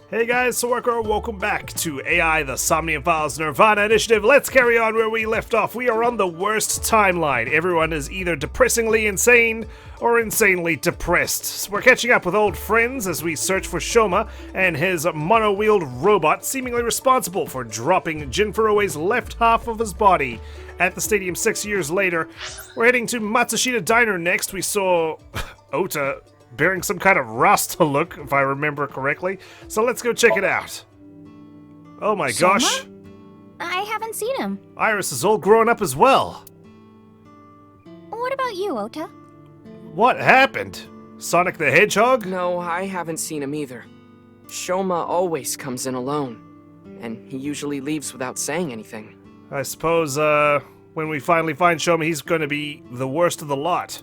Hey guys, Sawako, welcome back to AI, the Somnium Files Nirvana Initiative. Let's carry on where we left off. We are on the worst timeline. Everyone is either depressingly insane or insanely depressed. So we're catching up with old friends as we search for Shoma and his mono-wheeled robot seemingly responsible for dropping Jin Furue's left half of his body at the stadium 6 years later. We're heading to Matsushita Diner next. We saw Ota bearing some kind of Rasta look, if I remember correctly. So let's go check it out. Oh my gosh. I haven't seen him. Iris is all grown up as well. What about you, Ota? What happened? Sonic the Hedgehog? No, I haven't seen him either. Shoma always comes in alone, and he usually leaves without saying anything. I suppose, when we finally find Shoma, he's going to be the worst of the lot,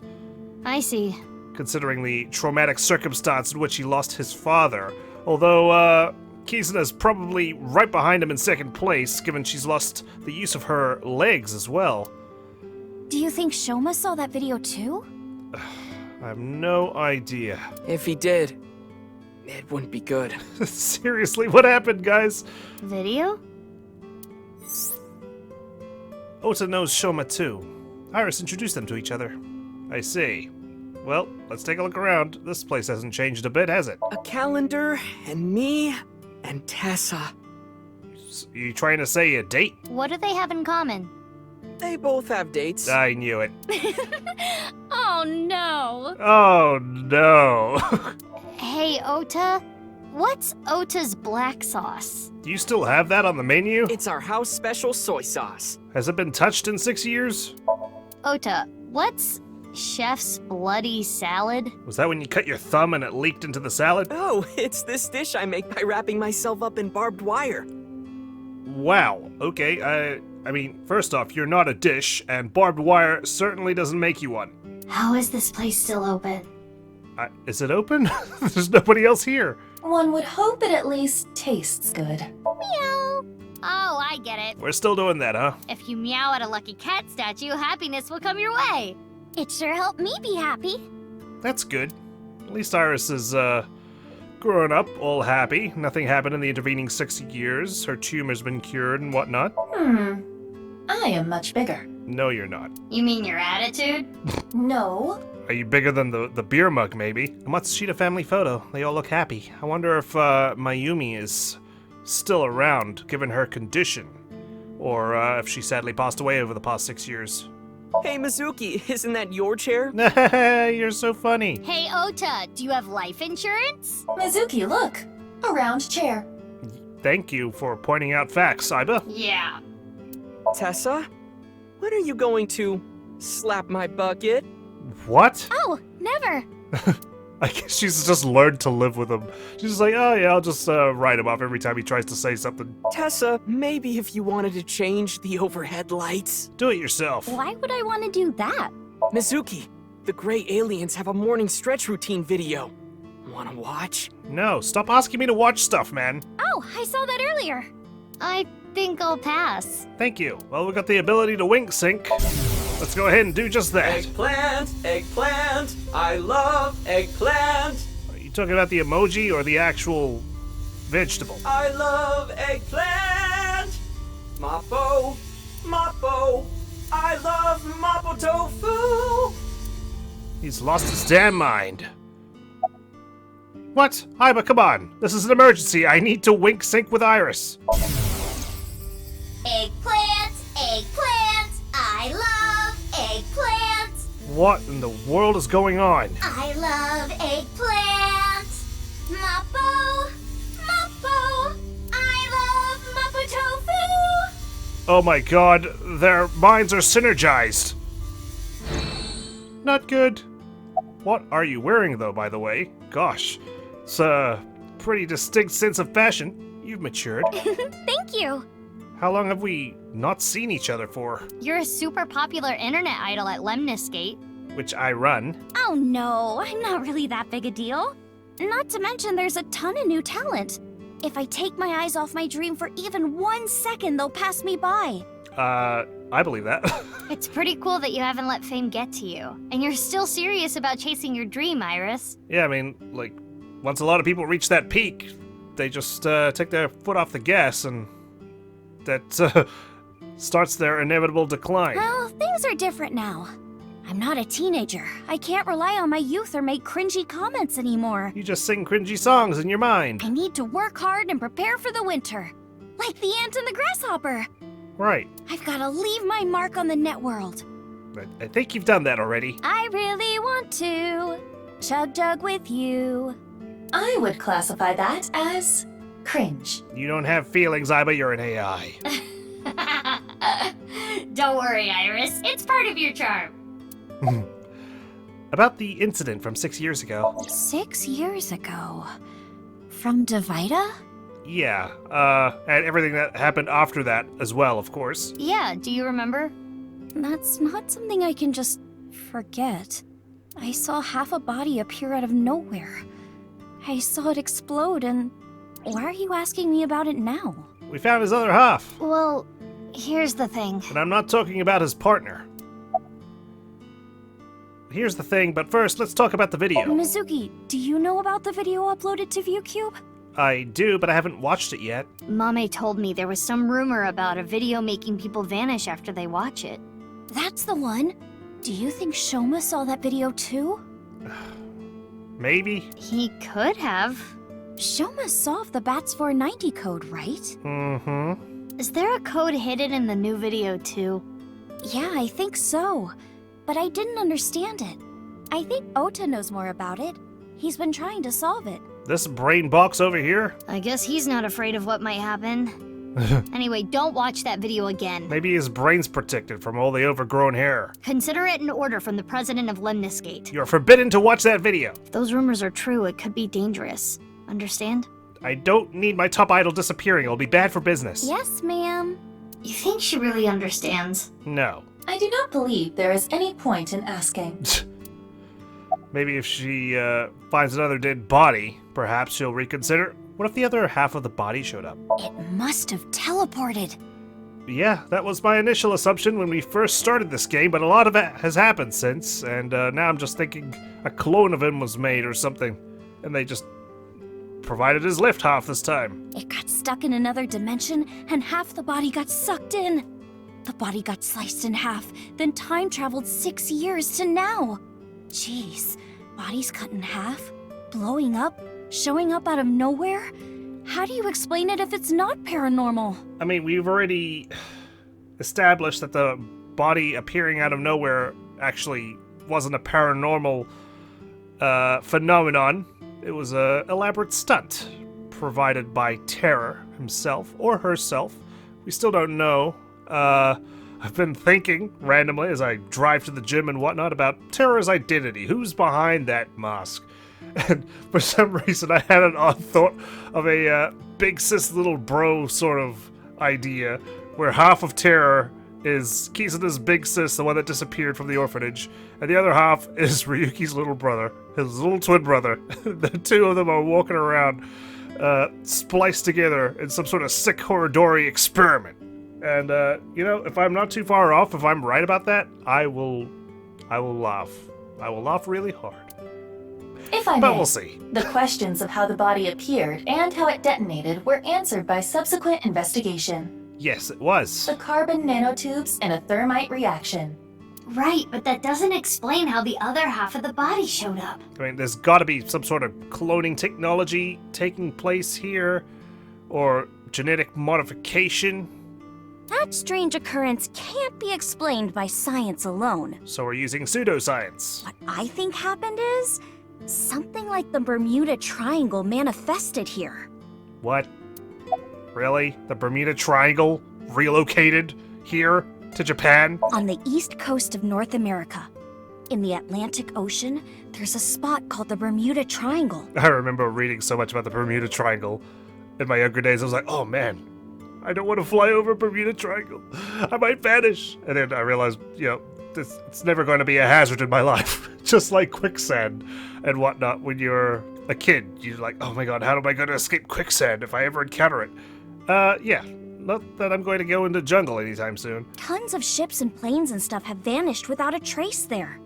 I see. considering the traumatic circumstance in which he lost his father. Although, Kizuna's probably right behind him in second place, given she's lost the use of her legs as well. Do you think Shoma saw that video too? I have no idea. If he did, it wouldn't be good. Seriously, what happened, guys? Video? Ota knows Shoma too. Iris introduced them to each other. I see. Well, let's take a look around. This place hasn't changed a bit, has it? A calendar, and me, and Tessa. You trying to say a date? What do they have in common? They both have dates. I knew it. Oh no! Oh no. Hey, Ota. What's Ota's black sauce? Do you still have that on the menu? It's our house special soy sauce. Has it been touched in 6 years? Ota, what's chef's bloody salad? Was that when you cut your thumb and it leaked into the salad? Oh, it's this dish I make by wrapping myself up in barbed wire. Wow. Okay, I mean, first off, you're not a dish, and barbed wire certainly doesn't make you one. How is this place still open? Is it open? There's nobody else here. One would hope it at least tastes good. Meow. Oh, I get it. We're still doing that, huh? If you meow at a lucky cat statue, happiness will come your way. It sure helped me be happy. That's good. At least Iris is, grown up, all happy. Nothing happened in the intervening 6 years. Her tumor's been cured and whatnot. I am much bigger. No, you're not. You mean your attitude? No. Are you bigger than the beer mug, maybe? The Matsushita family photo. They all look happy. I wonder if, Mayumi is still around, given her condition. Or, if she sadly passed away over the past 6 years. Hey, Mizuki, isn't that your chair? You're so funny. Hey, Ota, do you have life insurance? Mizuki, look. A round chair. Thank you for pointing out facts, Aiba. Yeah. Tessa? When are you going to slap my bucket? What? Oh, never. I guess she's just learned to live with him. She's just like, oh yeah, I'll just write him off every time he tries to say something. Tessa, maybe if you wanted to change the overhead lights. Do it yourself. Why would I want to do that? Mizuki, the gray aliens have a morning stretch routine video. Wanna watch? No, stop asking me to watch stuff, man. Oh, I saw that earlier. I think I'll pass. Thank you. Well, we got the ability to wink sync. Let's go ahead and do just that. Eggplant, eggplant, I love eggplant. Are you talking about the emoji or the actual vegetable? I love eggplant. Mappo, mappo, I love mappo tofu. He's lost his damn mind. What? Aiba, come on. This is an emergency. I need to wink sync with Iris. Eggplant, eggplant, I love eggplant. What in the world is going on? I love eggplant. Mappo, mappo, I love mappo tofu. Oh my god, their minds are synergized. Not good. What are you wearing though, by the way? Gosh, it's a pretty distinct sense of fashion. You've matured. Thank you. How long have we not seen each other for? You're a super popular internet idol at Lemniscate. Which I run. Oh no, I'm not really that big a deal. Not to mention there's a ton of new talent. If I take my eyes off my dream for even 1 second, they'll pass me by. I believe that. It's pretty cool that you haven't let fame get to you. And you're still serious about chasing your dream, Iris. Yeah, I mean, like, once a lot of people reach that peak, they just take their foot off the gas, and that starts their inevitable decline. Well, things are different now. I'm not a teenager. I can't rely on my youth or make cringy comments anymore. You just sing cringy songs in your mind. I need to work hard and prepare for the winter. Like the ant and the grasshopper. Right. I've got to leave my mark on the net world. I think you've done that already. I really want to chug jug with you. I would classify that as cringe. You don't have feelings, Aiba. You're an AI. Don't worry, Iris. It's part of your charm. About the incident from 6 years ago. 6 years ago. From Divida? Yeah, and everything that happened after that as well, of course. Yeah, do you remember? That's not something I can just forget. I saw half a body appear out of nowhere. I saw it explode, and why are you asking me about it now? We found his other half, Well, here's the thing. and I'm not talking about his partner. Here's the thing, but first, let's talk about the video. Mizuki, do you know about the video uploaded to ViewCube? I do, but I haven't watched it yet. Mame told me there was some rumor about a video making people vanish after they watch it. That's the one. Do you think Shoma saw that video too? Maybe? He could have. Shoma solved the BATS 490 code, right? Mm-hmm. Is there a code hidden in the new video too? Yeah, I think so. But I didn't understand it. I think Ota knows more about it. He's been trying to solve it. This brain box over here? I guess he's not afraid of what might happen. Anyway, don't watch that video again. Maybe his brain's protected from all the overgrown hair. Consider it an order from the president of Lemniscate. You're forbidden to watch that video. If those rumors are true, it could be dangerous. Understand? I don't need my top idol disappearing. It'll be bad for business. Yes, ma'am. You think she really understands? No. I do not believe there is any point in asking. Maybe if she finds another dead body, perhaps she'll reconsider. What if the other half of the body showed up? It must have teleported. Yeah, that was my initial assumption when we first started this game, but a lot of it has happened since, and now I'm just thinking a clone of him was made or something, and they just provided his left half this time. It got stuck in another dimension, and half the body got sucked in. The body got sliced in half, then time traveled 6 years to now. Jeez, bodies cut in half, blowing up, showing up out of nowhere? How do you explain it if it's not paranormal? I mean, we've already established that the body appearing out of nowhere actually wasn't a paranormal phenomenon. It was an elaborate stunt provided by Terror himself or herself. We still don't know. I've been thinking randomly as I drive to the gym and whatnot about Terror's identity. Who's behind that mask? And for some reason I had an odd thought of a big sis little bro sort of idea where half of Terror is Kisana's big sis, the one that disappeared from the orphanage, and the other half is Ryuki's little brother, his little twin brother. The two of them are walking around spliced together in some sort of sick Horadori experiment. And, you know, if I'm not too far off, if I'm right about that, I will laugh. I will laugh really hard. If I But may, we'll see. the questions of how the body appeared and how it detonated were answered by subsequent investigation. Yes, it was. The carbon nanotubes and a thermite reaction. Right, but that doesn't explain how the other half of the body showed up. I mean, there's gotta be some sort of cloning technology taking place here, or genetic modification. That strange occurrence can't be explained by science alone. So we're using pseudoscience. What I think happened is something like the Bermuda Triangle manifested here. What? Really? The Bermuda Triangle relocated here to Japan? On the east coast of North America, in the Atlantic Ocean, there's a spot called the Bermuda Triangle. I remember reading so much about the Bermuda Triangle in my younger days. I was like, oh man, I don't want to fly over Bermuda Triangle. I might vanish. And then I realized, you know, it's never going to be a hazard in my life. Just like quicksand and whatnot when you're a kid. You're like, oh my god, how am I going to escape quicksand if I ever encounter it? Yeah, not that I'm going to go into jungle anytime soon. Tons of ships and planes and stuff have vanished without a trace there.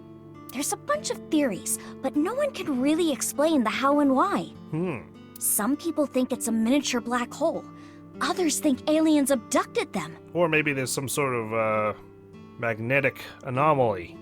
There's a bunch of theories, but no one can really explain the how and why. Some people think it's a miniature black hole. Others think aliens abducted them. Or maybe there's some sort of, magnetic anomaly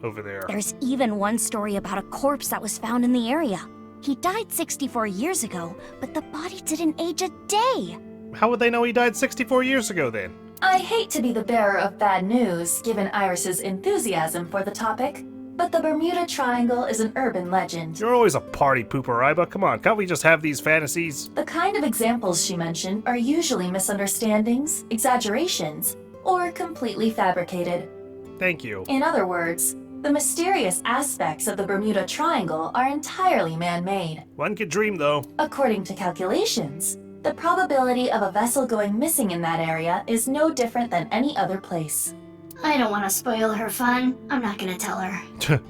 over there. There's even one story about a corpse that was found in the area. He died 64 years ago, but the body didn't age a day. How would they know he died 64 years ago then? I hate to be the bearer of bad news, given Iris's enthusiasm for the topic, but the Bermuda Triangle is an urban legend. You're always a party pooper, Aiba. Come on, can't we just have these fantasies? The kind of examples she mentioned are usually misunderstandings, exaggerations, or completely fabricated. Thank you. In other words, the mysterious aspects of the Bermuda Triangle are entirely man-made. One could dream, though. According to calculations, the probability of a vessel going missing in that area is no different than any other place. I don't want to spoil her fun. I'm not gonna tell her.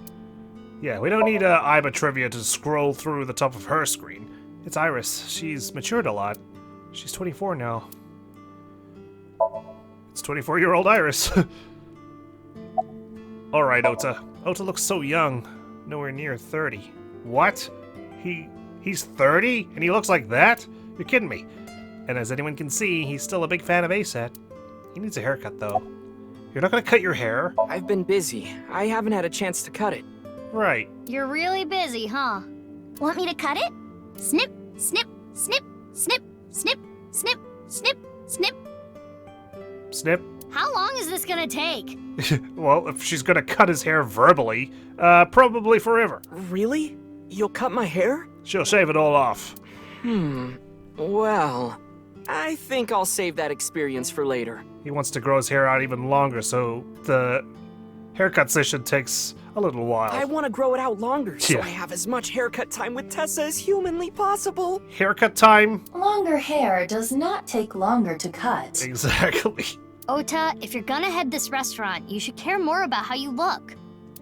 Yeah, we don't need Aiba trivia to scroll through the top of her screen. It's Iris. She's matured a lot. She's 24 now. It's 24-year-old Iris. Alright, Ota. Ota looks so young. Nowhere near 30. What? He's 30? And he looks like that? You're kidding me. And as anyone can see, he's still a big fan of ASAT. He needs a haircut, though. You're not gonna cut your hair? I've been busy. I haven't had a chance to cut it. Right. You're really busy, huh? Want me to cut it? Snip, snip, snip, snip, snip, snip, snip, snip. Snip. How long is this gonna take? Well, if she's gonna cut his hair verbally, probably forever. Really? You'll cut my hair? She'll shave it all off. Well, I think I'll save that experience for later. He wants to grow his hair out even longer, so the haircut session takes a little while. I want to grow it out longer, so Yeah. I have as much haircut time with Tessa as humanly possible. Haircut time? Longer hair does not take longer to cut. Exactly. Ota, if you're gonna head this restaurant, you should care more about how you look.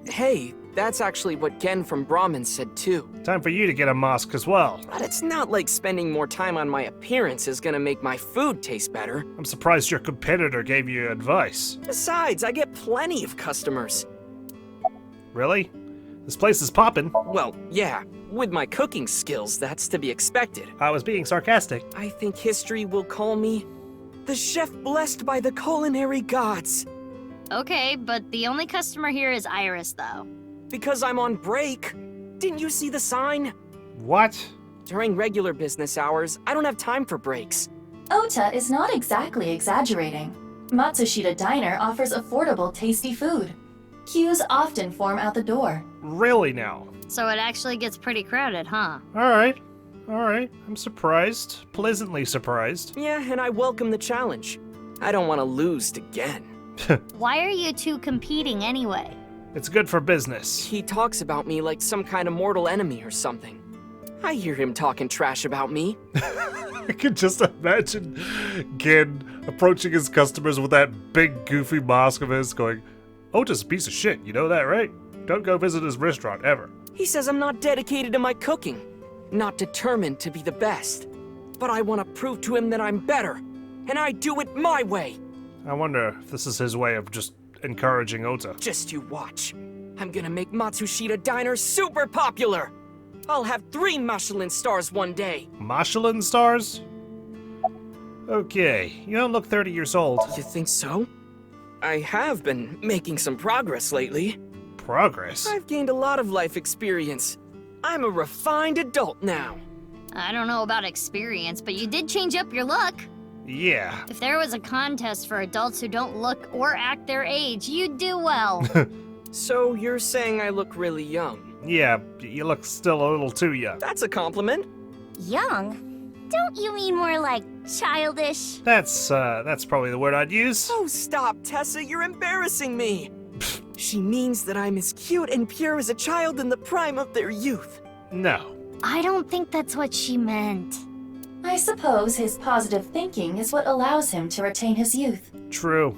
Hey, that's actually what Gen from Brahmin said too. Time for you to get a mask as well. But it's not like spending more time on my appearance is gonna make my food taste better. I'm surprised your competitor gave you advice. Besides, I get plenty of customers. Really? This place is poppin'. Well, yeah, with my cooking skills, that's to be expected. I was being sarcastic. I think history will call me the chef blessed by the culinary gods. Okay, but the only customer here is Iris, though. Because I'm on break. Didn't you see the sign? What? During regular business hours, I don't have time for breaks. Ota is not exactly exaggerating. Matsushita Diner offers affordable, tasty food. Queues often form out the door. Really now? So it actually gets pretty crowded, huh? Alright. Alright. I'm surprised. Pleasantly surprised. Yeah, and I welcome the challenge. I don't want to lose to Gen. Why are you two competing anyway? It's good for business. He talks about me like some kind of mortal enemy or something. I hear him talking trash about me. I can just imagine Gen approaching his customers with that big goofy mask of his going, Ota's a piece of shit, you know that, right? Don't go visit his restaurant, ever. He says I'm not dedicated to my cooking, not determined to be the best. But I want to prove to him that I'm better, and I do it my way. I wonder if this is his way of just encouraging Ota. Just you watch. I'm gonna make Matsushita Diner super popular. I'll have 3 Michelin stars one day. Michelin stars? Okay, you don't look 30 years old. You think so? I have been making some progress lately. Progress? I've gained a lot of life experience. I'm a refined adult now. I don't know about experience, but you did change up your look. Yeah. If there was a contest for adults who don't look or act their age, you'd do well. So you're saying I look really young? Yeah, you look still a little too young. That's a compliment. Young? Don't you mean more like childish? That's probably the word I'd use. Oh, stop, Tessa, you're embarrassing me. She means that I'm as cute and pure as a child in the prime of their youth. No. I don't think that's what she meant. I suppose his positive thinking is what allows him to retain his youth. True.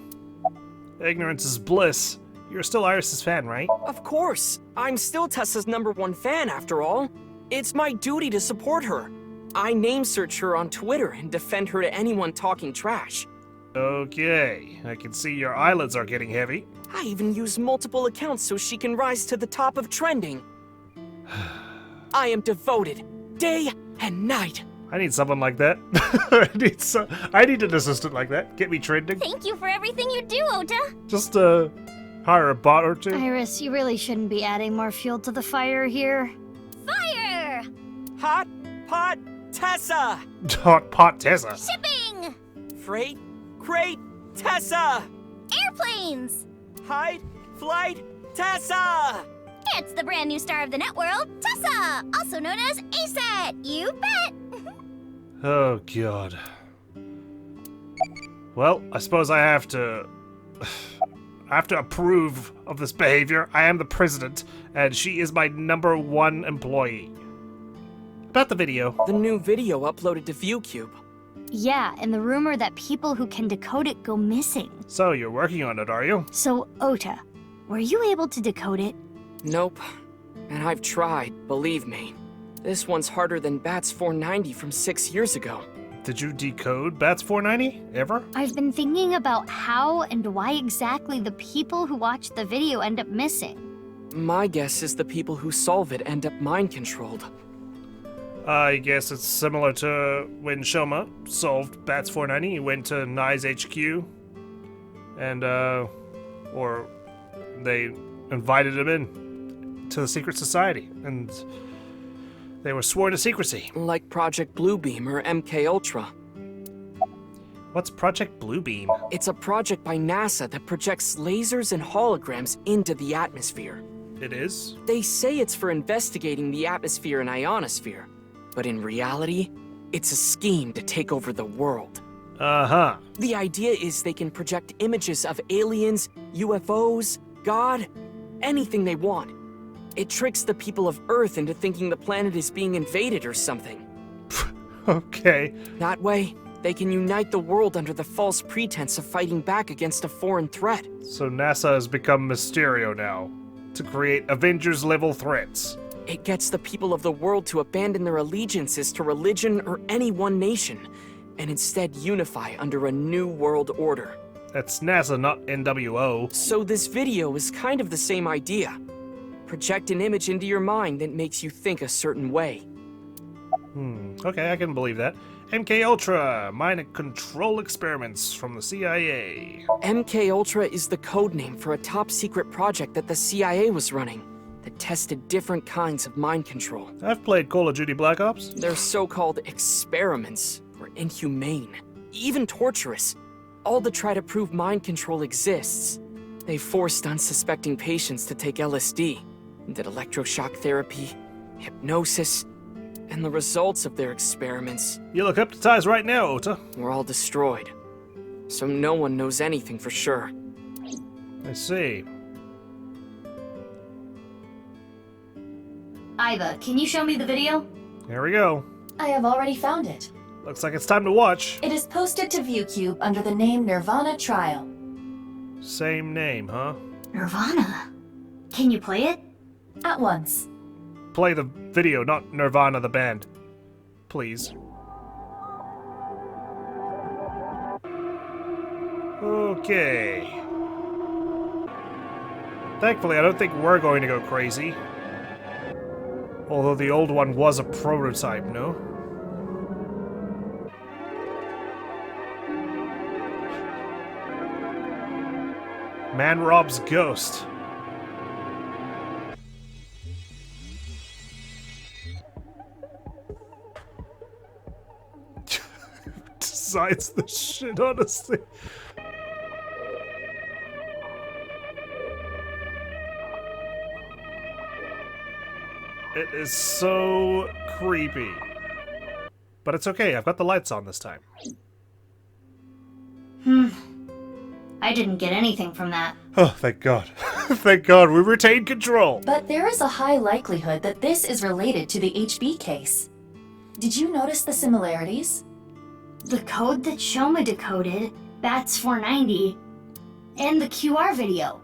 Ignorance is bliss. You're still Iris's fan, right? Of course. I'm still Tessa's #1 fan, after all. It's my duty to support her. I name search her on Twitter and defend her to anyone talking trash. Okay, I can see your eyelids are getting heavy. I even use multiple accounts so she can rise to the top of trending. I am devoted, day and night. I need someone like that. I need an assistant like that. Get me trending. Thank you for everything you do, Ota. Just hire a bot or two. Iris, you really shouldn't be adding more fuel to the fire here. Fire! Hot Pot Tessa! Hot pot Tessa. Shipping! Freight Crate Tessa! Airplanes! Hide Flight Tessa! It's the brand new star of the networld, Tessa, also known as ASAT. You bet. Oh, God. Well, I suppose I have to approve of this behavior. I am the president, and she is my #1 employee. About the video. The new video uploaded to ViewCube. Yeah, and the rumor that people who can decode it go missing. So, you're working on it, are you? So, Ota, were you able to decode it? Nope. And I've tried, believe me. This one's harder than Bats 490 from 6 years ago. Did you decode Bats 490? Ever? I've been thinking about how and why exactly the people who watch the video end up missing. My guess is the people who solve it end up mind-controlled. I guess it's similar to when Shoma solved Bats 490. He went to Nye's HQ, and, or they invited him in to the secret society, and they were sworn to secrecy. Like Project Bluebeam or MK Ultra. What's Project Bluebeam? It's a project by NASA that projects lasers and holograms into the atmosphere. It is? They say it's for investigating the atmosphere and ionosphere, but in reality, it's a scheme to take over the world. Uh-huh. The idea is they can project images of aliens, UFOs, God, anything they want. It tricks the people of Earth into thinking the planet is being invaded or something. Okay. That way, they can unite the world under the false pretense of fighting back against a foreign threat. So NASA has become Mysterio now, to create Avengers-level threats. It gets the people of the world to abandon their allegiances to religion or any one nation, and instead unify under a new world order. That's NASA, not NWO. So this video is kind of the same idea. Project an image into your mind that makes you think a certain way. Okay, I can believe that. MK Ultra, mind control experiments from the CIA. MK Ultra is the code name for a top secret project that the CIA was running that tested different kinds of mind control. I've played Call of Duty Black Ops. Their so-called experiments were inhumane, even torturous, all to try to prove mind control exists. They forced unsuspecting patients to take LSD, did electroshock therapy, hypnosis, and the results of their experiments You look hypnotized right now, Ota. were all destroyed. So no one knows anything for sure. I see. Aiba, can you show me the video? Here we go. I have already found it. Looks like it's time to watch. It is posted to ViewCube under the name Nirvana Trial. Same name, huh? Nirvana. Can you play it? At once. Play the video, not Nirvana the band. Please. Okay. Thankfully, I don't think we're going to go crazy. Although the old one was a prototype, no? Man robs ghost. Decides the shit, honestly. It is so creepy. But it's okay, I've got the lights on this time. I didn't get anything from that. Oh, thank God. Thank God, we retained control. But there is a high likelihood that this is related to the HB case. Did you notice the similarities? The code that Shoma decoded, Bats 490, and the QR video.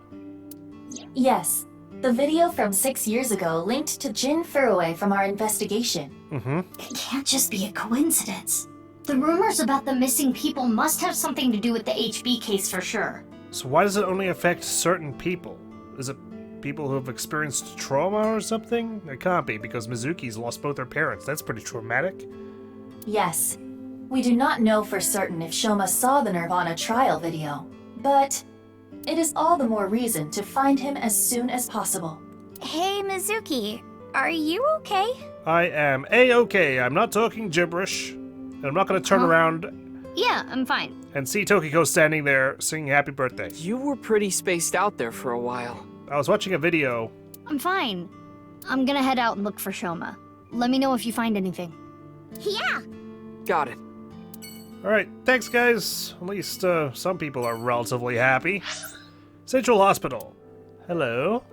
Yes. The video from 6 years ago linked to Jin Furue from our investigation. It can't just be a coincidence. The rumors about the missing people must have something to do with the HB case for sure. So why does it only affect certain people? Is it people who have experienced trauma or something? It can't be, because Mizuki's lost both her parents. That's pretty traumatic. Yes. We do not know for certain if Shoma saw the Nirvana trial video, but it is all the more reason to find him as soon as possible. Hey, Mizuki, are you okay? I am A-okay. I'm not talking gibberish. And I'm not going to turn around Yeah, I'm fine. and see Tokiko standing there singing happy birthday. You were pretty spaced out there for a while. I was watching a video. I'm fine. I'm gonna head out and look for Shoma. Let me know if you find anything. Yeah. Got it. Alright, thanks guys. At least some people are relatively happy. Central Hospital. Hello.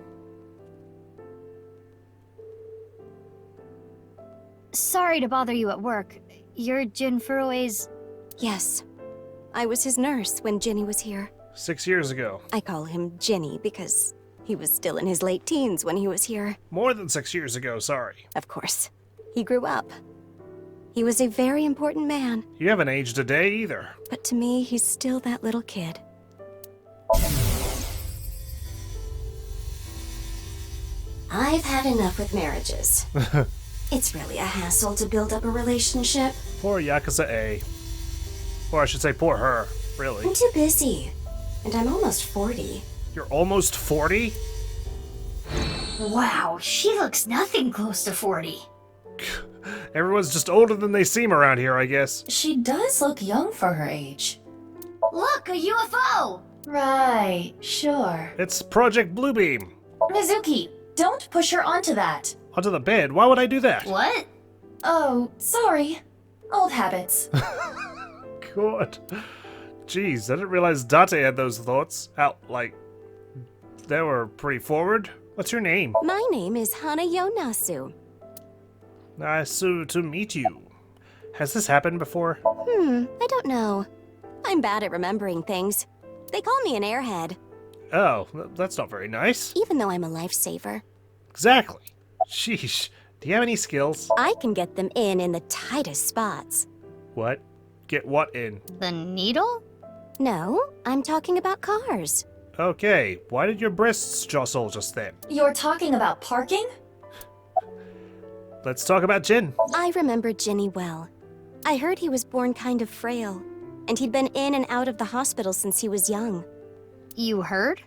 Sorry to bother you at work. You're Jin Furue's... Yes. I was his nurse when Ginny was here. 6 years ago. I call him Ginny because he was still in his late teens when he was here. More than 6 years ago, sorry. Of course. He grew up. He was a very important man, You haven't aged a day either. but to me, he's still that little kid. I've had enough with marriages. It's really a hassle to build up a relationship. Poor Yakuza A. Or I should say poor her, really. I'm too busy. And I'm almost 40. You're almost 40? Wow, she looks nothing close to 40. Everyone's just older than they seem around here, I guess. She does look young for her age. Look, a UFO! Right, sure. It's Project Bluebeam. Mizuki, don't push her onto that. Onto the bed. Why would I do that? What? Oh, sorry. Old habits. God. Jeez, I didn't realize Date had those thoughts. They were pretty forward. What's your name? My name is Hana Yonasu. Nice to meet you. Has this happened before? I don't know. I'm bad at remembering things. They call me an airhead, Oh, that's not very nice. even though I'm a lifesaver. Exactly. Sheesh. Do you have any skills? I can get them in the tightest spots. What? Get what in? The needle? No, I'm talking about cars. Okay, why did your breasts jostle just then? You're talking about parking? Let's talk about Jin. I remember Ginny well. I heard he was born kind of frail, and he'd been in and out of the hospital since he was young. You heard?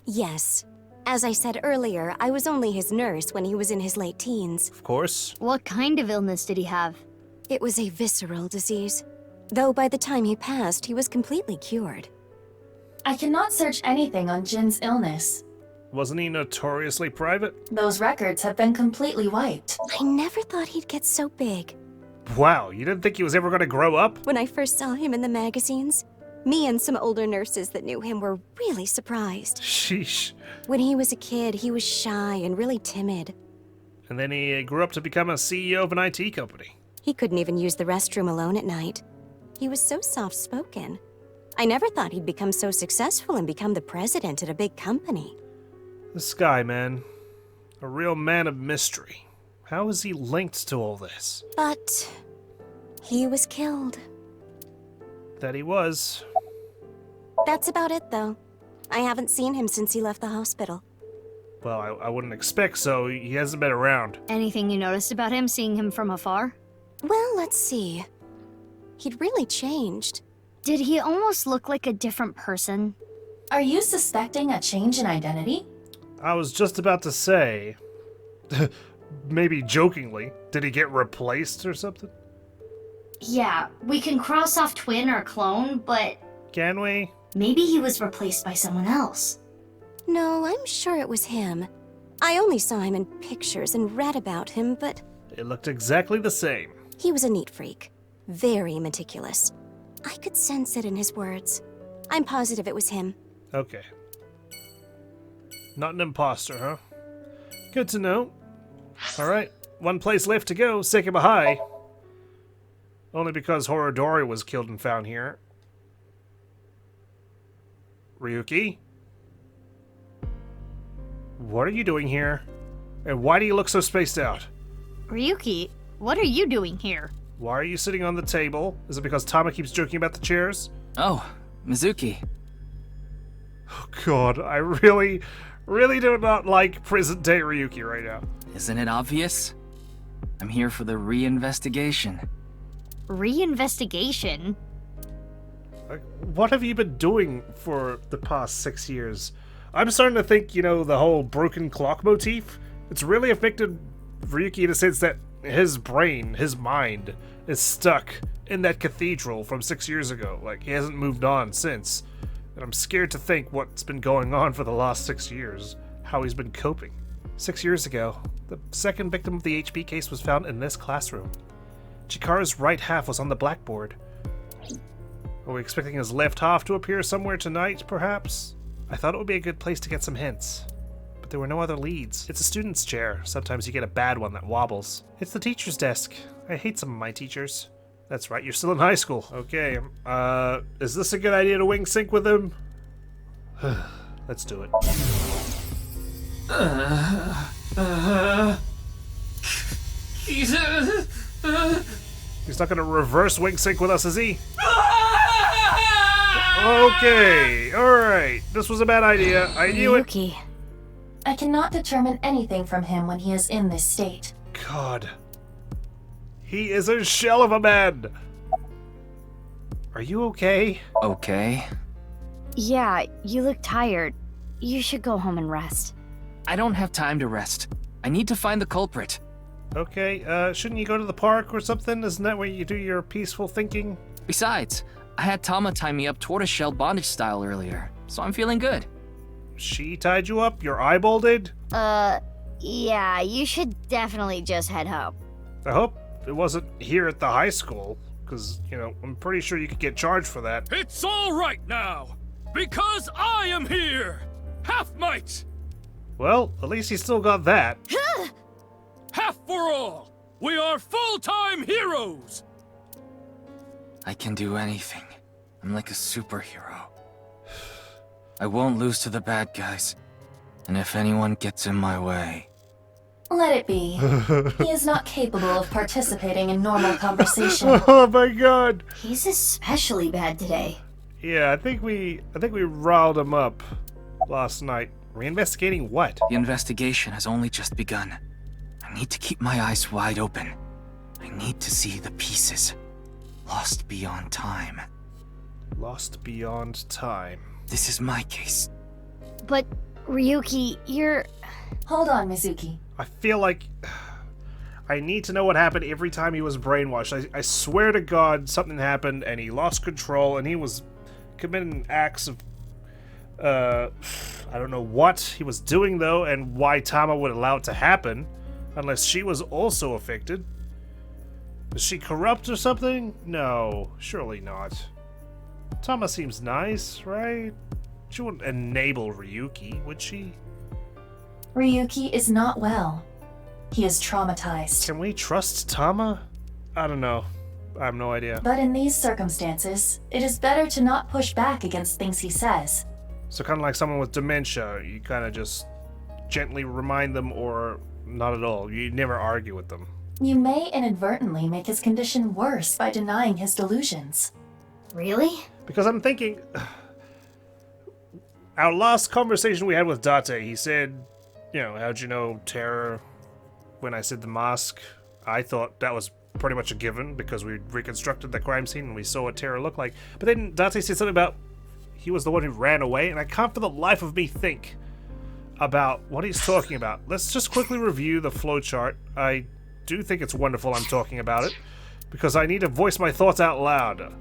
Yes. As I said earlier, I was only his nurse when he was in his late teens. Of course. What kind of illness did he have? It was a visceral disease. Though by the time he passed, he was completely cured. I cannot search anything on Jin's illness. Wasn't he notoriously private? Those records have been completely wiped. I never thought he'd get so big. Wow, you didn't think he was ever going to grow up? When I first saw him in the magazines, me and some older nurses that knew him were really surprised. Sheesh. When he was a kid, he was shy and really timid. And then he grew up to become a CEO of an IT company. He couldn't even use the restroom alone at night. He was so soft-spoken. I never thought he'd become so successful and become the president at a big company. This guy, man. A real man of mystery. How is he linked to all this? But he was killed. That he was. That's about it, though. I haven't seen him since he left the hospital. Well, I wouldn't expect so. He hasn't been around. Anything you noticed about him, seeing him from afar? Well, let's see. He'd really changed. Did he almost look like a different person? Are you suspecting a change in identity? I was just about to say, maybe jokingly, did he get replaced or something? Yeah, we can cross off twin or clone, but Can we? maybe he was replaced by someone else. No, I'm sure it was him. I only saw him in pictures and read about him, but It looked exactly the same. he was a neat freak. Very meticulous. I could sense it in his words. I'm positive it was him. Okay. Not an imposter, huh? Good to know. Alright, one place left to go, Sekibahai. Only because Horadori was killed and found here. Ryuki? What are you doing here? And why do you look so spaced out? Ryuki, what are you doing here? Why are you sitting on the table? Is it because Tama keeps joking about the chairs? Oh, Mizuki. Oh god, I really do not like present day Ryuki right now. Isn't it obvious? I'm here for the reinvestigation. Reinvestigation? Like, what have you been doing for the past 6 years? I'm starting to think, the whole broken clock motif, it's really affected Ryuki in a sense that his brain, his mind, is stuck in that cathedral from 6 years ago. Like, he hasn't moved on since. And I'm scared to think what's been going on for the last 6 years, how he's been coping. 6 years ago, the second victim of the HP case was found in this classroom. Chikara's right half was on the blackboard. Are we expecting his left half to appear somewhere tonight, perhaps? I thought it would be a good place to get some hints. But there were no other leads. It's a student's chair. Sometimes you get a bad one that wobbles. It's the teacher's desk. I hate some of my teachers. That's right, you're still in high school. Okay, is this a good idea to wing sync with him? Let's do it. He's not gonna reverse wing sync with us, is he? Okay, alright. This was a bad idea. I knew it. Ryuki. I cannot determine anything from him when he is in this state. God. He is a shell of a man. Are you okay? Okay. Yeah, you look tired. You should go home and rest. I don't have time to rest. I need to find the culprit. Okay, shouldn't you go to the park or something? Isn't that where you do your peaceful thinking? Besides, I had Tama tie me up tortoiseshell bondage style earlier, so I'm feeling good. She tied you up? Your eyeball did? Yeah, you should definitely just head home. I hope it wasn't here at the high school, because, I'm pretty sure you could get charged for that. It's all right now, because I am here! Half might! Well, at least he still got that. Half for all! We are full-time heroes! I can do anything. I'm like a superhero. I won't lose to the bad guys. And if anyone gets in my way... Let it be. He is not capable of participating in normal conversation. Oh my god! He's especially bad today. Yeah, I think we riled him up last night. Reinvestigating what? The investigation has only just begun. I need to keep my eyes wide open. I need to see the pieces. Lost beyond time. Lost beyond time. This is my case. But, Ryuki, you're... Hold on, Mizuki. I feel like I need to know what happened every time he was brainwashed. I swear to God something happened and he lost control and he was committing acts of... I don't know what he was doing though and why Tama would allow it to happen. Unless she was also affected. Is she corrupt or something? No, surely not. Tama seems nice, right? She wouldn't enable Ryuki, would she? Ryuki is not well. He is traumatized. Can we trust Tama? I don't know. I have no idea. But in these circumstances, it is better to not push back against things he says. So kind of like someone with dementia, you kind of just gently remind them or not at all. You never argue with them. You may inadvertently make his condition worse by denying his delusions. Really? Because I'm thinking... Our last conversation we had with Date, he said, how'd you know terror when I said the mask? I thought that was pretty much a given because we reconstructed the crime scene and we saw what terror looked like. But then Date said something about he was the one who ran away, and I can't for the life of me think about what he's talking about. Let's just quickly review the flowchart. I do think it's wonderful I'm talking about it because I need to voice my thoughts out loud.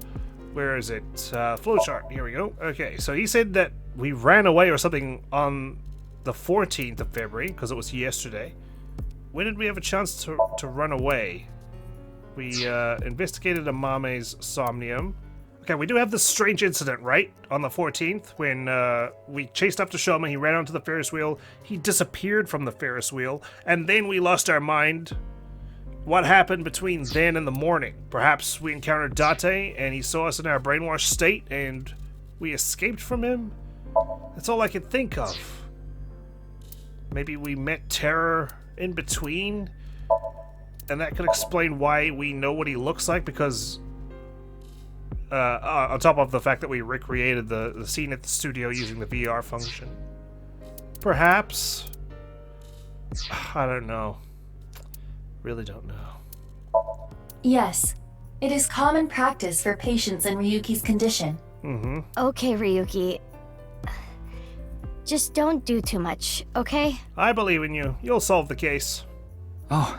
Where is it? Flowchart. Here we go. Okay, so he said that we ran away or something on the 14th of February because it was yesterday. When did we have a chance to run away? We investigated Amame's Somnium. Okay, we do have this strange incident, right? On the 14th, when we chased up to Shoma, he ran onto the Ferris wheel, he disappeared from the Ferris wheel, and then we lost our mind. What happened between then and the morning? Perhaps we encountered Date, and he saw us in our brainwashed state, and we escaped from him? That's all I could think of. Maybe we met Terror in between? And that could explain why we know what he looks like, because... on top of the fact that we recreated the scene at the studio using the VR function. Perhaps? I don't know. Really don't know. Yes. It is common practice for patients in Ryuki's condition. Okay, Ryuki. Just don't do too much, okay? I believe in you. You'll solve the case. Oh,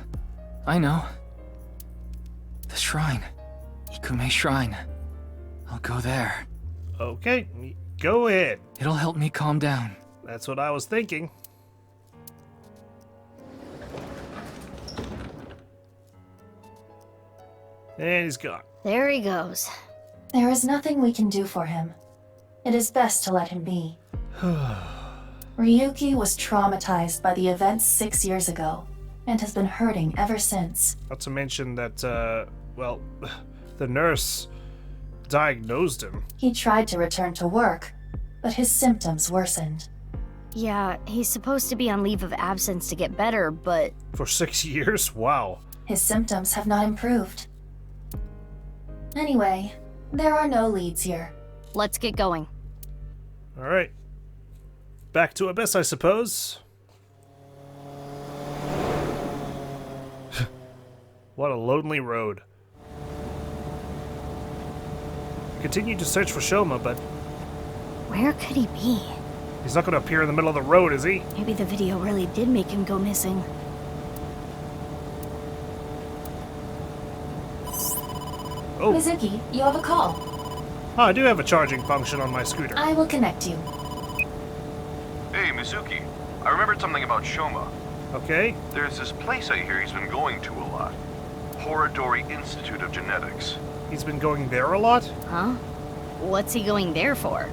I know. The shrine. Ikume Shrine. I'll go there. Okay, go ahead. It'll help me calm down. That's what I was thinking. And he's gone. There he goes. There is nothing we can do for him. It is best to let him be. Ryuki was traumatized by the events 6 years ago, and has been hurting ever since. Not to mention that, well, the nurse diagnosed him. He tried to return to work, but his symptoms worsened. Yeah, he's supposed to be on leave of absence to get better, but... For 6 years? Wow. His symptoms have not improved. Anyway, there are no leads here. Let's get going. Alright. Back to Abyss, I suppose. What a lonely road. Continue to search for Shoma, but Where could he be? he's not going to appear in the middle of the road, is he? Maybe the video really did make him go missing. Oh, Mizuki, you have a call. I do have a charging function on my scooter. I will connect you. Hey, Mizuki. I remembered something about Shoma. Okay. There's this place I hear he's been going to a lot. Horadori Institute of Genetics. He's been going there a lot? Huh? What's he going there for?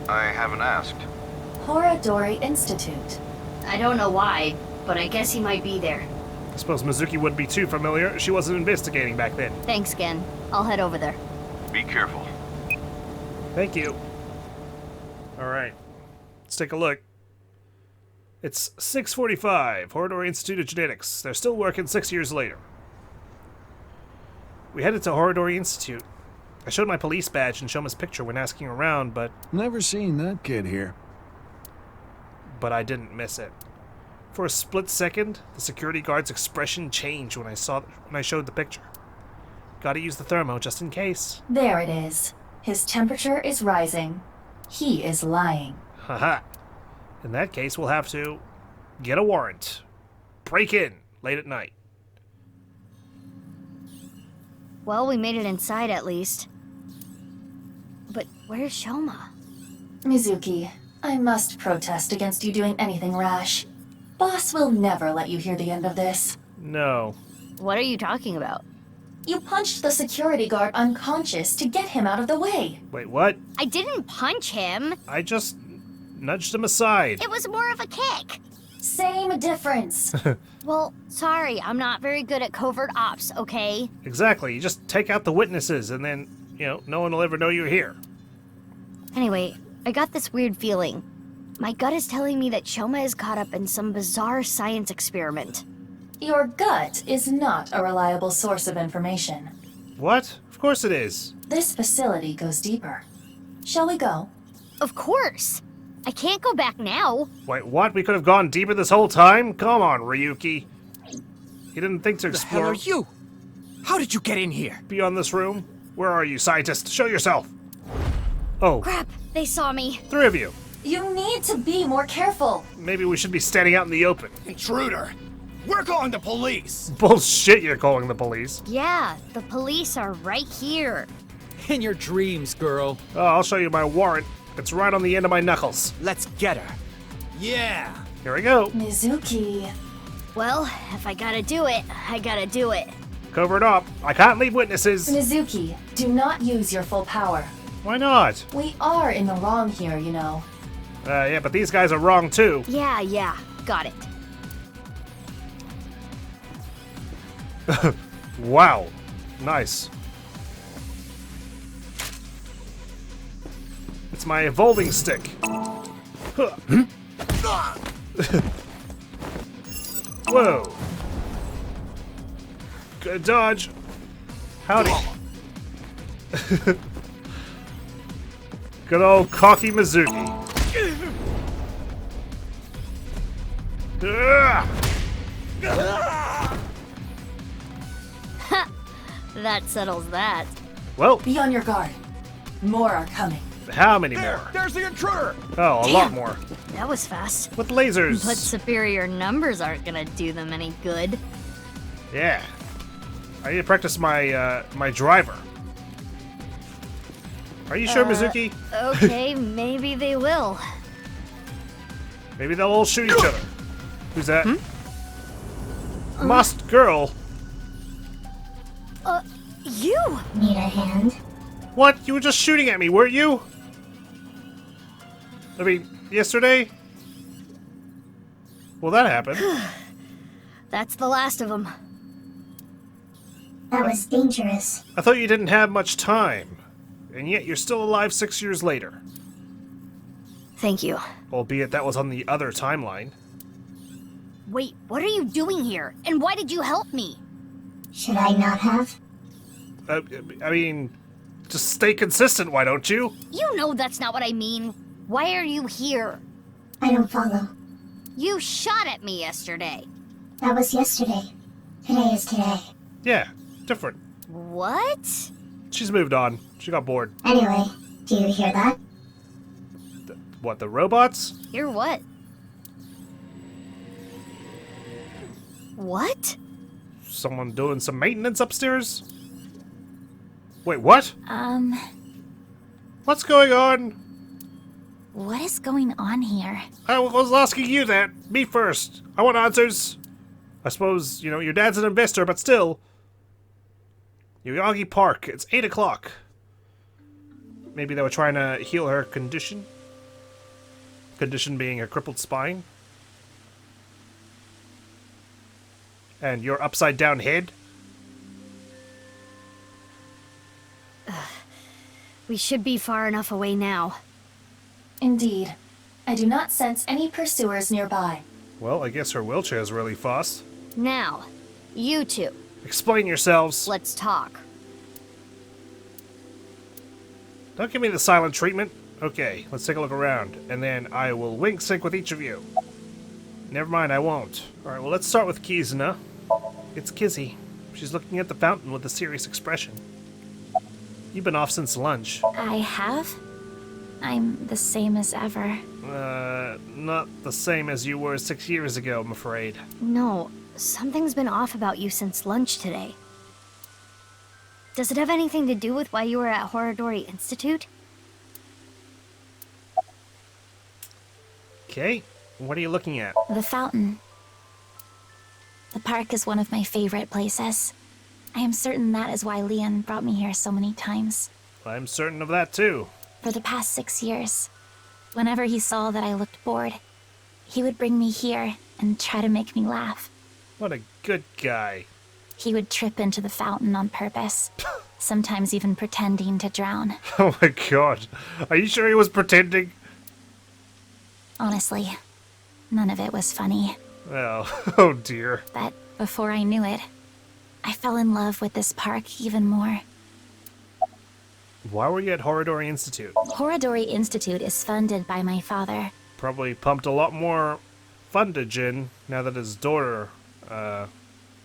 I haven't asked. Horadori Institute. I don't know why, but I guess he might be there. I suppose Mizuki wouldn't be too familiar. She wasn't investigating back then. Thanks, Gen. I'll head over there. Be careful. Thank you. Alright. Let's take a look. It's 6:45. Horadori Institute of Genetics. They're still working 6 years later. We headed to Horadori Institute. I showed my police badge and Shoma's picture when asking around, but Never seen that kid here. I didn't miss it. For a split second, the security guard's expression changed when I showed the picture. Gotta use the thermo just in case. There it is. His temperature is rising. He is lying. Haha. In that case, we'll have to get a warrant. Break in late at night. Well, we made it inside at least. But where's Shoma? Mizuki, I must protest against you doing anything rash. Boss will never let you hear the end of this. No. What are you talking about? You punched the security guard unconscious to get him out of the way. Wait, what? I didn't punch him. I just nudged him aside. It was more of a kick. Same difference. Well, sorry, I'm not very good at covert ops, okay? Exactly. You just take out the witnesses and then, no one will ever know you're here. Anyway, I got this weird feeling. My gut is telling me that Shoma is caught up in some bizarre science experiment. Your gut is not a reliable source of information. What? Of course it is. This facility goes deeper. Shall we go? Of course! I can't go back now. Wait, what? We could have gone deeper this whole time? Come on, Ryuki. You didn't think to The hell explore are you? How did you get in here? beyond this room? Where are you, scientist? Show yourself. Oh, Crap, they saw me. 3 of you. You need to be more careful. Maybe we should be standing out in the open. Intruder! We're calling the police! Bullshit, you're calling the police. Yeah, the police are right here. In your dreams, girl. Oh, I'll show you my warrant. It's right on the end of my knuckles. Let's get her. Yeah! Here we go. Mizuki. Well, if I gotta do it, I gotta do it. Cover it up. I can't leave witnesses. Mizuki, do not use your full power. Why not? We are in the wrong here, you know. Yeah, but these guys are wrong too. Yeah, got it. Wow. Nice. It's my evolving stick. Huh. Whoa. Good dodge. Howdy. Good old cocky Mizuki. That settles that. Well, Be on your guard. More are coming. how many more? There's the intruder! Oh, a lot more. That was fast. With lasers. But superior numbers aren't gonna do them any good. Yeah. I need to practice my my driver. Are you sure, Mizuki? Okay, maybe they will. Maybe they'll all shoot each other. Who's that? Masked girl. You! Need a hand? What? You were just shooting at me, weren't you? I mean, yesterday? Well, that happened. That's the last of them. That was dangerous. I thought you didn't have much time. And yet you're still alive 6 years later. Thank you. Albeit that was on the other timeline. Wait, what are you doing here? And why did you help me? Should I not have? I mean, just stay consistent, why don't you? You know that's not what I mean. Why are you here? I don't follow. You shot at me yesterday. That was yesterday. Today is today. Yeah, different. What? She's moved on. She got bored. Anyway, do you hear that? What, the robots? Hear what? What? Someone doing some maintenance upstairs? Wait, what? What's going on? What is going on here? I was asking you that. Me first. I want answers. I suppose, you know, your dad's an investor, but still. Yoyagi Park. It's 8 o'clock. Maybe they were trying to heal her condition? Condition being a crippled spine? And your upside down head? We should be far enough away now. Indeed. I do not sense any pursuers nearby. Well, I guess her wheelchair's really fast. Now, you two, Explain yourselves. let's talk. Don't give me the silent treatment. Okay, let's take a look around, and then I will wink sync with each of you. Never mind, I won't. Alright, well, let's start with Kizuna. It's Kizzy. She's looking at the fountain with a serious expression. You've been off since lunch. I have? I'm the same as ever. Not the same as you were 6 years ago, I'm afraid. No, something's been off about you since lunch today. Does it have anything to do with why you were at Horadori Institute? Okay, what are you looking at? The fountain. The park is one of my favorite places. I am certain that is why Leon brought me here so many times. I'm certain of that, too. For the past 6 years, whenever he saw that I looked bored, he would bring me here and try to make me laugh. What a good guy. He would trip into the fountain on purpose, sometimes even pretending to drown. Oh my god. Are you sure he was pretending? Honestly, none of it was funny. Well, oh dear. But before I knew it, I fell in love with this park even more. Why were you at Horadori Institute? Horadori Institute is funded by my father. Probably pumped a lot more fundage in now that his daughter,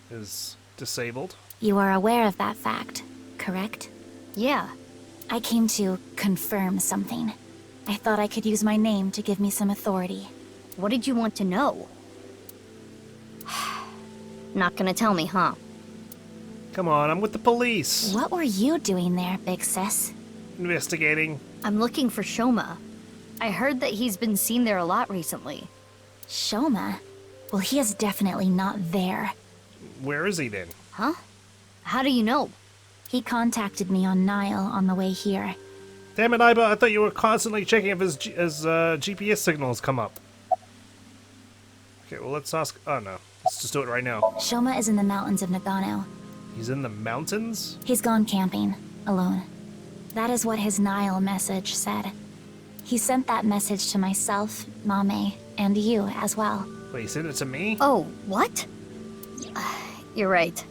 is disabled. You are aware of that fact, correct? Yeah. I came to confirm something. I thought I could use my name to give me some authority. What did you want to know? Not gonna tell me, huh? Come on, I'm with the police. What were you doing there, big sis? Investigating. I'm looking for Shoma. I heard that he's been seen there a lot recently. Shoma? Well, he is definitely not there. Where is he then? Huh? How do you know? He contacted me on Nile on the way here. Damn it, Aiba, I thought you were constantly checking if his GPS signals come up. Okay, well, let's ask... Oh, no. Let's just do it right now. Shoma is in the mountains of Nagano. He's in the mountains? He's gone camping, alone. That is what his Nile message said. He sent that message to myself, Mame, and you as well. Wait, he sent it to me? Oh, what? You're right.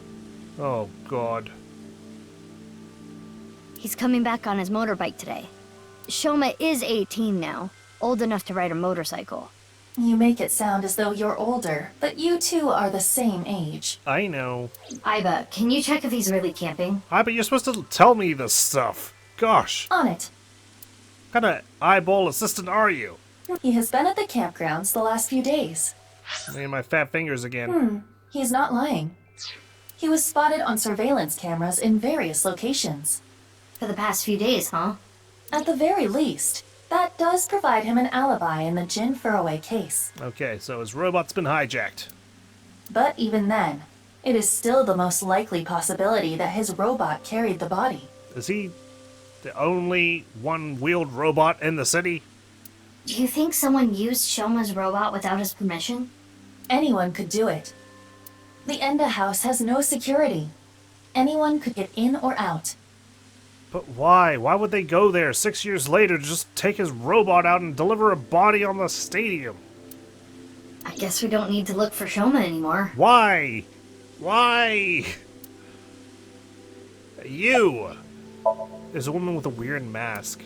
Oh, God. He's coming back on his motorbike today. Shoma is 18 now, old enough to ride a motorcycle. You make it sound as though you're older, but you two are the same age. I know. Aiba, can you check if he's really camping? Aiba, you're supposed to tell me this stuff. Gosh. On it. What kind of eyeball assistant are you? He has been at the campgrounds the last few days. Me and my fat fingers again. He's not lying. He was spotted on surveillance cameras in various locations. For the past few days, huh? At the very least, that does provide him an alibi in the Jin Furroway case. Okay, so his robot's been hijacked. But even then, it is still the most likely possibility that his robot carried the body. Is he the only one-wheeled robot in the city? Do you think someone used Shoma's robot without his permission? Anyone could do it. The Enda house has no security. Anyone could get in or out. But why? Why would they go there 6 years later to just take his robot out and deliver a body on the stadium? I guess we don't need to look for Shoma anymore. Why? Why? You! There's a woman with a weird mask.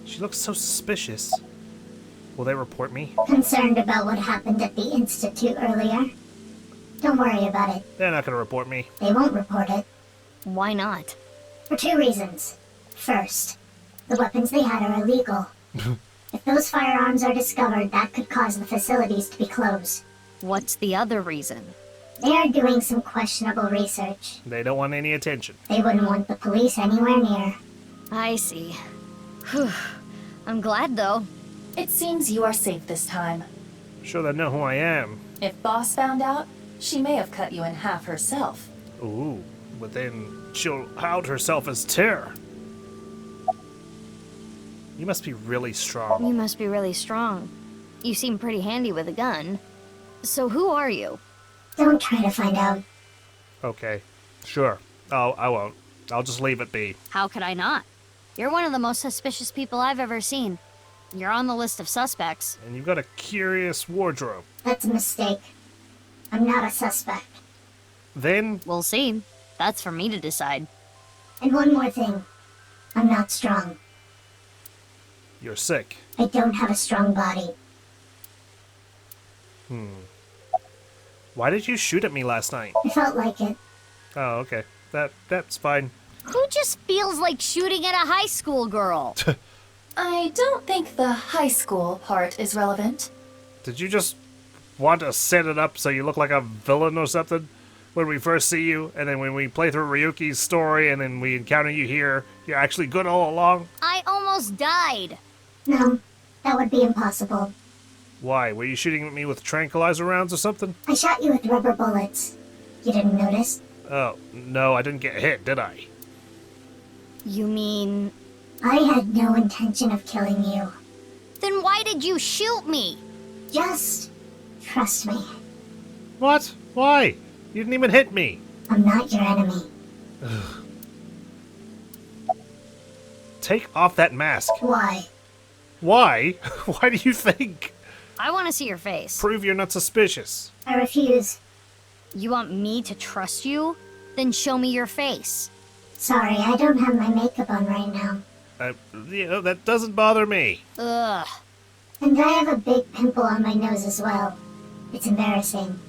She looks so suspicious. Will they report me? Concerned about what happened at the Institute earlier? Don't worry about it. They're not gonna report me. They won't report it. Why not? For two reasons. First, the weapons they had are illegal. If those firearms are discovered, that could cause the facilities to be closed. What's the other reason? They are doing some questionable research. They don't want any attention. They wouldn't want the police anywhere near. I see. Whew. I'm glad, though. It seems you are safe this time. Sure they know who I am. If Boss found out, she may have cut you in half herself. Ooh, but then she'll out herself as terror. You must be really strong. You must be really strong. You seem pretty handy with a gun. So who are you? Don't try to find out. Okay, sure. Oh, I won't. I'll just leave it be. How could I not? You're one of the most suspicious people I've ever seen. You're on the list of suspects. And you've got a curious wardrobe. That's a mistake. I'm not a suspect. Then? We'll see. That's for me to decide. And one more thing. I'm not strong. You're sick. I don't have a strong body. Why did you shoot at me last night? I felt like it. Oh, okay. That's fine. Who just feels like shooting at a high school girl? I don't think the high school part is relevant. Did you just want to set it up so you look like a villain or something when we first see you, and then when we play through Ryuki's story and then we encounter you here, you're actually good all along? I almost died. No, that would be impossible. Why? Were you shooting at me with tranquilizer rounds or something? I shot you with rubber bullets. You didn't notice? Oh, no, I didn't get hit, did I? You mean... I had no intention of killing you. Then why did you shoot me? Just trust me. What? Why? You didn't even hit me. I'm not your enemy. Take off that mask. Why? Why? Why do you think? I want to see your face. Prove you're not suspicious. I refuse. You want me to trust you? Then show me your face. Sorry, I don't have my makeup on right now. That doesn't bother me. Ugh. And I have a big pimple on my nose as well. It's embarrassing.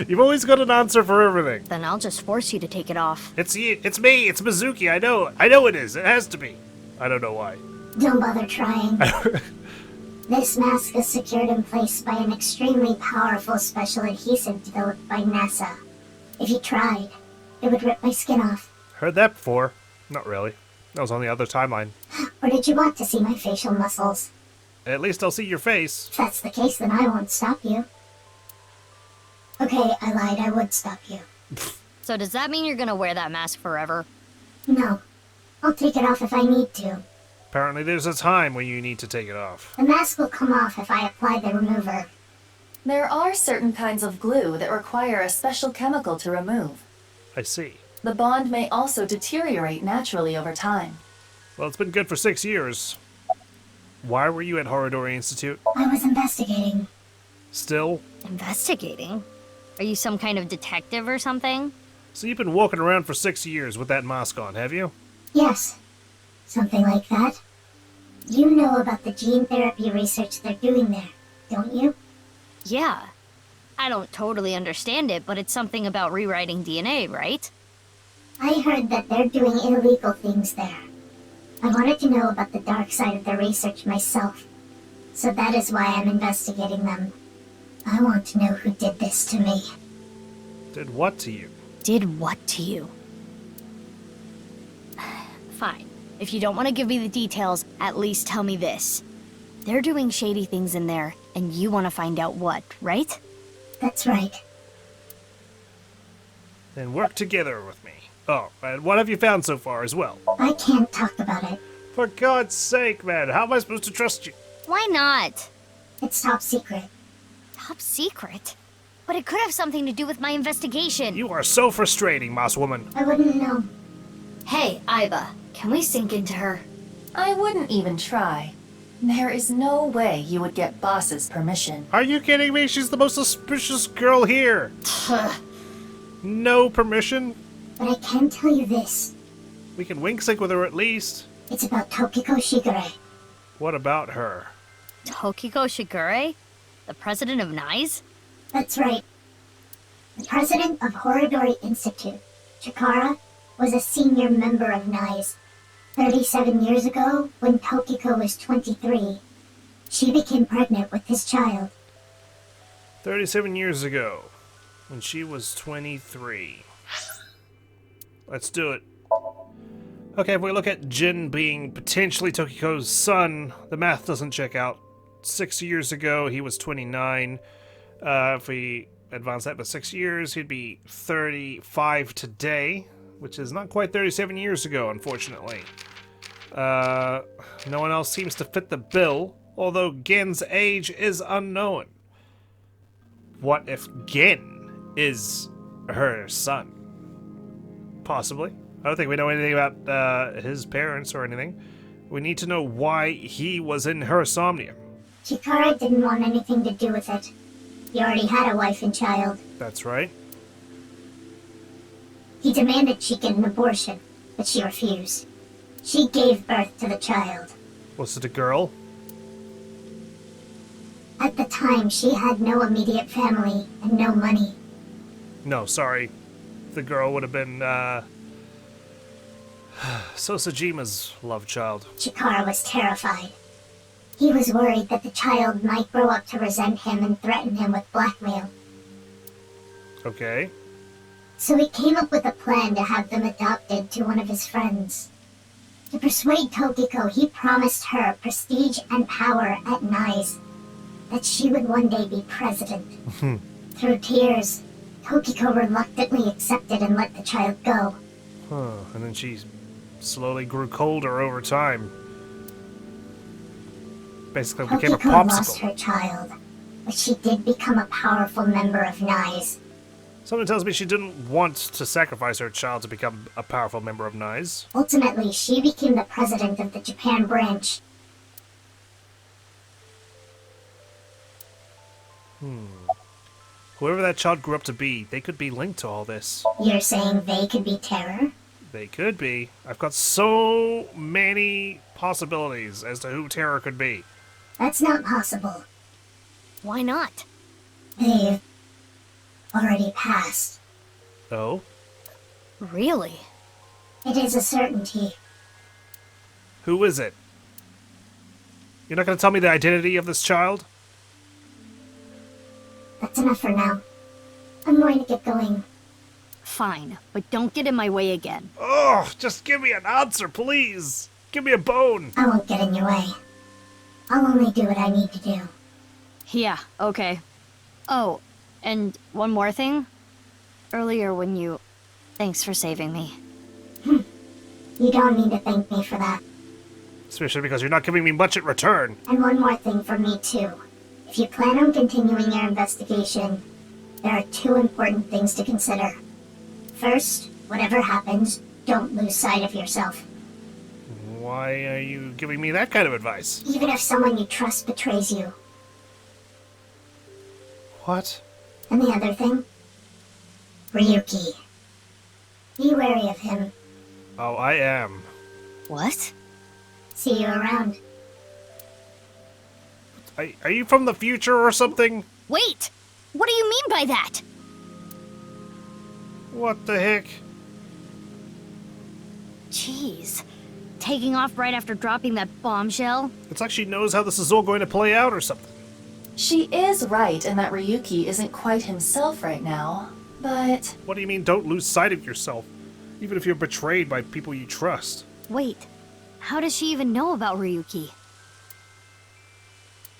You've always got an answer for everything. Then I'll just force you to take it off. It's me, it's Mizuki, I know it is, it has to be. I don't know why. Don't bother trying. This mask is secured in place by an extremely powerful special adhesive developed by NASA. If you tried, it would rip my skin off. Heard that before. Not really. That was on the other timeline. Or did you want to see my facial muscles? At least I'll see your face. If that's the case, then I won't stop you. Okay, I lied. I would stop you. So does that mean you're gonna wear that mask forever? No. I'll take it off if I need to. Apparently there's a time when you need to take it off. The mask will come off if I apply the remover. There are certain kinds of glue that require a special chemical to remove. I see. The bond may also deteriorate naturally over time. Well, it's been good for 6 years. Why were you at Horadori Institute? I was investigating. Still? Investigating? Are you some kind of detective or something? So you've been walking around for 6 years with that mask on, have you? Yes. Something like that. You know about the gene therapy research they're doing there, don't you? Yeah. I don't totally understand it, but it's something about rewriting DNA, right? I heard that they're doing illegal things there. I wanted to know about the dark side of the research myself, so that is why I'm investigating them. I want to know who did this to me. Did what to you? Did what to you? Fine. If you don't want to give me the details, at least tell me this. They're doing shady things in there, and you want to find out what, right? That's right. Then work together with me. Oh, and what have you found so far as well? I can't talk about it. For God's sake, man, how am I supposed to trust you? Why not? It's top secret. Top secret? But it could have something to do with my investigation. You are so frustrating, Moss Woman. I wouldn't know. Hey, Aiba, can we sink into her? I wouldn't even try. There is no way you would get Boss's permission. Are you kidding me? She's the most suspicious girl here. No permission? But I can tell you this. We can wink sync with her at least. It's about Tokiko Shigure. What about her? Tokiko Shigure? The president of NICE? That's right. The president of Horadori Institute, Chikara, was a senior member of NICE. 37 years ago, when Tokiko was 23, she became pregnant with his child. 37 years ago, when she was 23. Let's do it. Okay, if we look at Jin being potentially Tokiko's son, the math doesn't check out. 6 years ago, he was 29. If we advance that by 6 years, he'd be 35 today, which is not quite 37 years ago, unfortunately. No one else seems to fit the bill, although Gen's age is unknown. What if Gen is her son? Possibly. I don't think we know anything about his parents or anything. We need to know why he was in her Somnium. Chikara didn't want anything to do with it. He already had a wife and child. That's right. He demanded she get an abortion, but she refused. She gave birth to the child. Was it a girl? At the time, she had no immediate family and no money. No, sorry. The girl would have been, Sosajima's love child. Chikara was terrified. He was worried that the child might grow up to resent him and threaten him with blackmail. Okay. So he came up with a plan to have them adopted to one of his friends. To persuade Tokiko, he promised her prestige and power at NICE, that she would one day be president. Through tears, Tokiko reluctantly accepted and let the child go. Huh, and then she slowly grew colder over time. Basically became a Tokiko popsicle. lost her child, but she did become a powerful member of NICE. Someone tells me she didn't want to sacrifice her child to become a powerful member of NICE. Ultimately, she became the president of the Japan branch. Whoever that child grew up to be, they could be linked to all this. You're saying they could be Terror? They could be. I've got so many possibilities as to who Terror could be. That's not possible. Why not? They've already passed. Oh? Really? It is a certainty. Who is it? You're not going to tell me the identity of this child? That's enough for now. I'm going to get going. Fine, but don't get in my way again. Oh, just give me an answer, please. Give me a bone. I won't get in your way. I'll only do what I need to do. Yeah, okay. Oh, and one more thing. Earlier when you... Thanks for saving me. You don't need to thank me for that. Especially because you're not giving me much in return. And one more thing from me, too. If you plan on continuing your investigation, there are two important things to consider. First, whatever happens, don't lose sight of yourself. Why are you giving me that kind of advice? Even if someone you trust betrays you. What? And the other thing? Ryuki. Be wary of him. Oh, I am. What? See you around. Are you from the future or something? Wait! What do you mean by that? What the heck? Jeez. Taking off right after dropping that bombshell? It's like she knows how this is all going to play out or something. She is right in that Ryuki isn't quite himself right now, but... What do you mean don't lose sight of yourself? Even if you're betrayed by people you trust. Wait, how does she even know about Ryuki?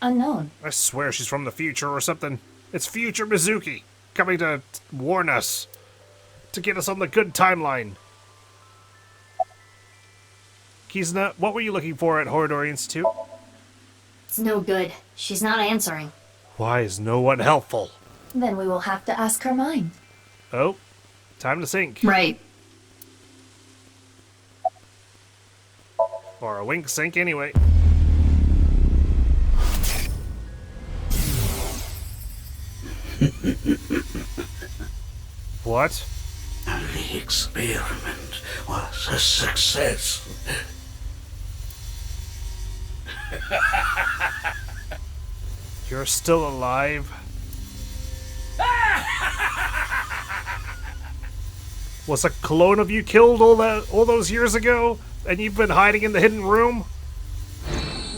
Unknown. I swear she's from the future or something. It's future Mizuki, coming to warn us. To get us on the good timeline. Kizuna, what were you looking for at Horadori Institute? It's no good. She's not answering. Why is no one helpful? Then we will have to ask her mind. Oh, time to sync. Right. Or a wink sync anyway. What? The experiment was a success. You're still alive? Was a clone of you killed all those years ago? And you've been hiding in the hidden room?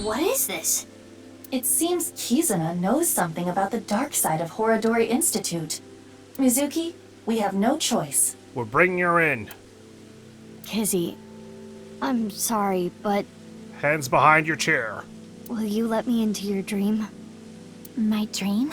What is this? It seems Kizuna knows something about the dark side of Horadori Institute. Mizuki, we have no choice. We're bringing her in. Kizzy, I'm sorry, but Hands behind your chair. will you let me into your dream? My dream?